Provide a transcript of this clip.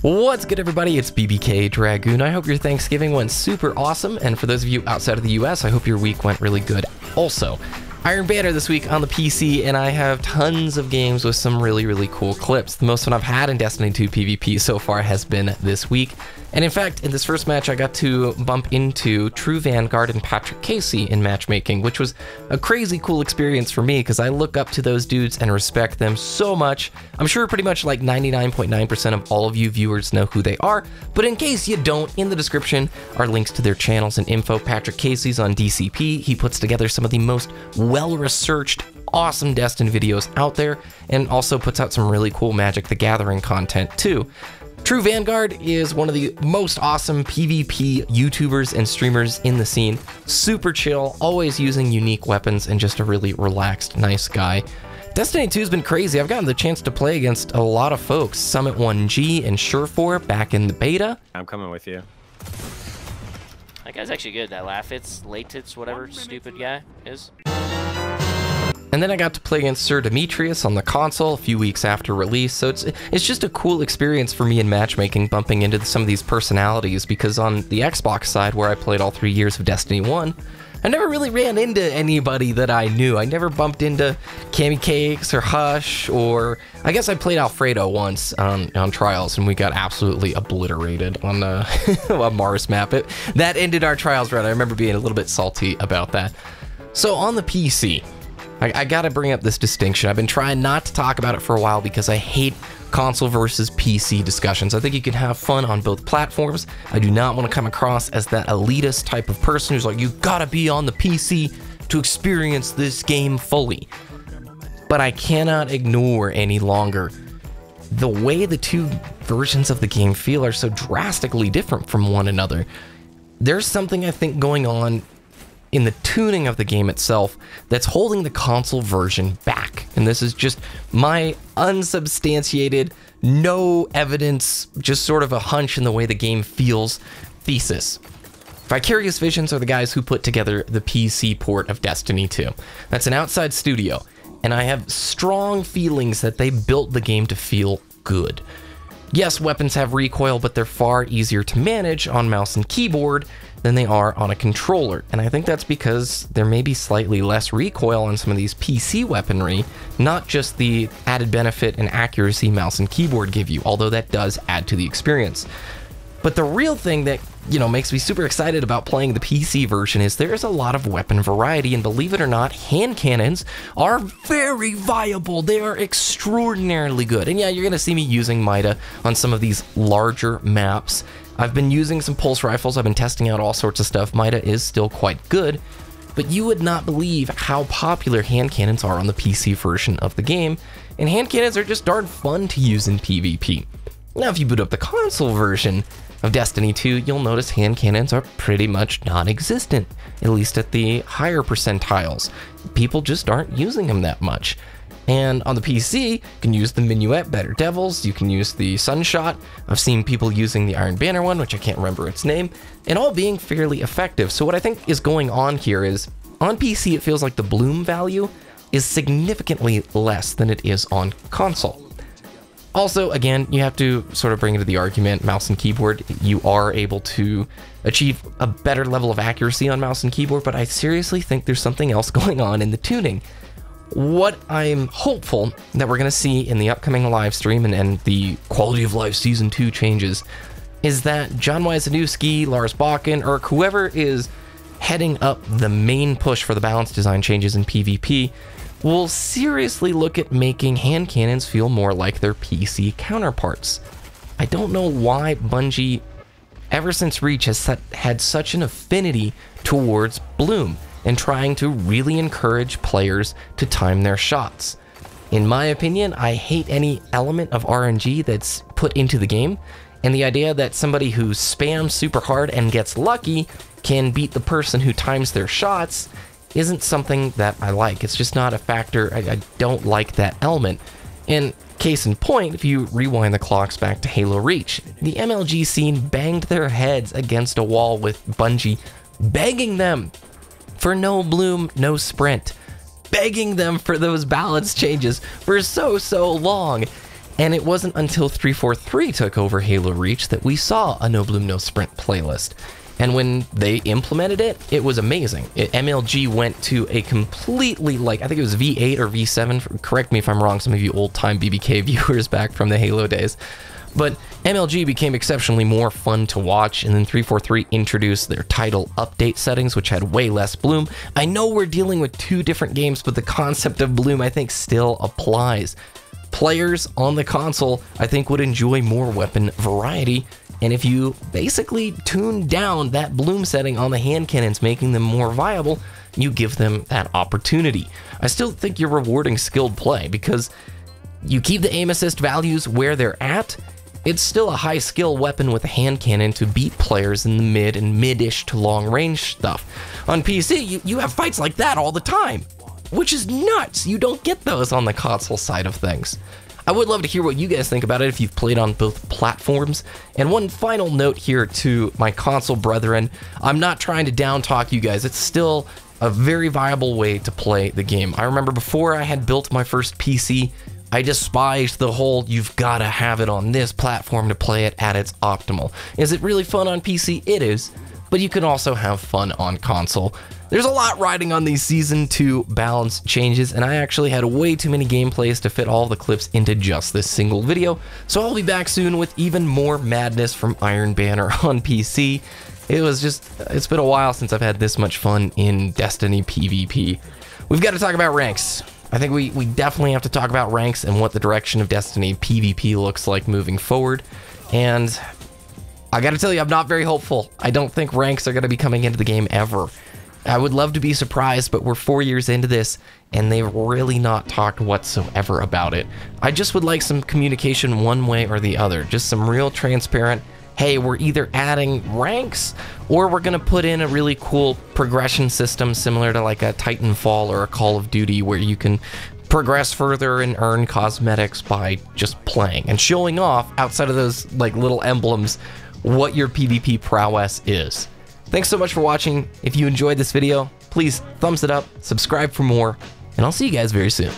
What's good, everybody? It's BBKDRAGOON. I hope your Thanksgiving went super awesome, and for those of you outside of the US, I hope your week went really good also. Iron Banner this week on the PC, and I have tons of games with some really cool clips. The most fun I've had in Destiny 2 PvP so far has been this week. And in fact, in this first match, I got to bump into True Vanguard and Patrick Casey in matchmaking, which was a crazy cool experience for me because I look up to those dudes and respect them so much. I'm sure pretty much like 99.9% of all of you viewers know who they are, but in case you don't, in the description are links to their channels and info. Patrick Casey's on DCP. He puts together some of the most well-researched, awesome Destiny videos out there, and also puts out some really cool Magic the Gathering content too. True Vanguard is one of the most awesome PvP YouTubers and streamers in the scene. Super chill, always using unique weapons, and just a really relaxed, nice guy. Destiny 2 has been crazy. I've gotten the chance to play against a lot of folks. Summit 1G and Surefour back in the beta. I'm coming with you. That guy's actually good. That Latitz, whatever stupid guy is. And then I got to play against Sir Demetrius on the console a few weeks after release, so it's just a cool experience for me in matchmaking, bumping into some of these personalities, because on the Xbox side, where I played all 3 years of Destiny 1, I never really ran into anybody that I knew. I never bumped into Cammy Cakes or Hush, or I guess I played Alfredo once on Trials, and we got absolutely obliterated on a Mars map. That ended our Trials run. I remember being a little bit salty about that. So on the PC, I gotta bring up this distinction. I've been trying not to talk about it for a while because I hate console versus PC discussions. I think you can have fun on both platforms. I do not want to come across as that elitist type of person who's like, you gotta be on the PC to experience this game fully. But I cannot ignore any longer the way the two versions of the game feel are so drastically different from one another. There's something I think going on in the tuning of the game itself that's holding the console version back. And this is just my unsubstantiated, no evidence, just sort of a hunch in the way the game feels thesis. Vicarious Visions are the guys who put together the PC port of Destiny 2. That's an outside studio, and I have strong feelings that they built the game to feel good. Yes, weapons have recoil, but they're far easier to manage on mouse and keyboard than they are on a controller, and I think that's because there may be slightly less recoil on some of these PC weaponry, not just the added benefit and accuracy mouse and keyboard give you, although that does add to the experience. But the real thing that, makes me super excited about playing the PC version is there's a lot of weapon variety, and believe it or not, hand cannons are very viable. They are extraordinarily good. And yeah, you're gonna see me using Mida on some of these larger maps. I've been using some pulse rifles, I've been testing out all sorts of stuff. Mida is still quite good, but you would not believe how popular hand cannons are on the PC version of the game, and hand cannons are just darn fun to use in PvP. Now, if you boot up the console version of Destiny 2, you'll notice hand cannons are pretty much non-existent, at least at the higher percentiles. People just aren't using them that much. And on the PC, you can use the Minuet Better Devils, you can use the Sunshot. I've seen people using the Iron Banner one, which I can't remember its name, and all being fairly effective. So what I think is going on here is, on PC it feels like the bloom value is significantly less than it is on console. Also, again, you have to sort of bring into the argument, mouse and keyboard, you are able to achieve a better level of accuracy on mouse and keyboard, but I seriously think there's something else going on in the tuning. What I'm hopeful that we're going to see in the upcoming live stream and the Quality of Life Season 2 changes is that John Wyszynski, Lars Bakken, or whoever is heading up the main push for the balance design changes in PvP will seriously look at making hand cannons feel more like their PC counterparts. I don't know why Bungie, ever since Reach, has had such an affinity towards bloom and trying to really encourage players to time their shots. In my opinion, I hate any element of RNG that's put into the game, and the idea that somebody who spams super hard and gets lucky can beat the person who times their shots isn't something that I like. It's just not a factor. I don't like that element. And case in point, if you rewind the clocks back to Halo Reach, the MLG scene banged their heads against a wall with Bungie begging them for no bloom, no sprint, begging them for those balance changes for so long. And it wasn't until 343 took over Halo Reach that we saw a No Bloom No Sprint playlist. And when they implemented it, it was amazing. MLG went to a completely, like, I think it was V8 or V7, correct me if I'm wrong, some of you old-time BBK viewers back from the Halo days. But MLG became exceptionally more fun to watch, and then 343 introduced their title update settings, which had way less bloom. I know we're dealing with two different games, but the concept of bloom, I think, still applies. Players on the console, I think, would enjoy more weapon variety, and if you basically tune down that bloom setting on the hand cannons, making them more viable, you give them that opportunity. I still think you're rewarding skilled play because you keep the aim assist values where they're at. It's still a high skill weapon with a hand cannon to beat players in the mid and mid-ish to long range stuff. On PC, you have fights like that all the time, which is nuts. You don't get those on the console side of things. I would love to hear what you guys think about it if you've played on both platforms. And one final note here to my console brethren, I'm not trying to down talk you guys. It's still a very viable way to play the game. I remember before I had built my first PC, I despised the whole you've got to have it on this platform to play it at its optimal. Is it really fun on PC? It is, but you can also have fun on console. There's a lot riding on these Season 2 balance changes, and I actually had way too many gameplays to fit all the clips into just this single video, so I'll be back soon with even more madness from Iron Banner on PC. It's been a while since I've had this much fun in Destiny PvP. We've got to talk about ranks. I think we definitely have to talk about ranks and what the direction of Destiny PvP looks like moving forward, and I gotta tell you, I'm not very hopeful. I don't think ranks are gonna be coming into the game ever. I would love to be surprised, but we're 4 years into this, and they've really not talked whatsoever about it. I just would like some communication one way or the other. Just some real transparent, hey, we're either adding ranks, or we're gonna put in a really cool progression system similar to like a Titanfall or a Call of Duty, where you can progress further and earn cosmetics by just playing and showing off outside of those like little emblems what your PvP prowess is. Thanks so much for watching. If you enjoyed this video, please thumbs it up, subscribe for more, and I'll see you guys very soon.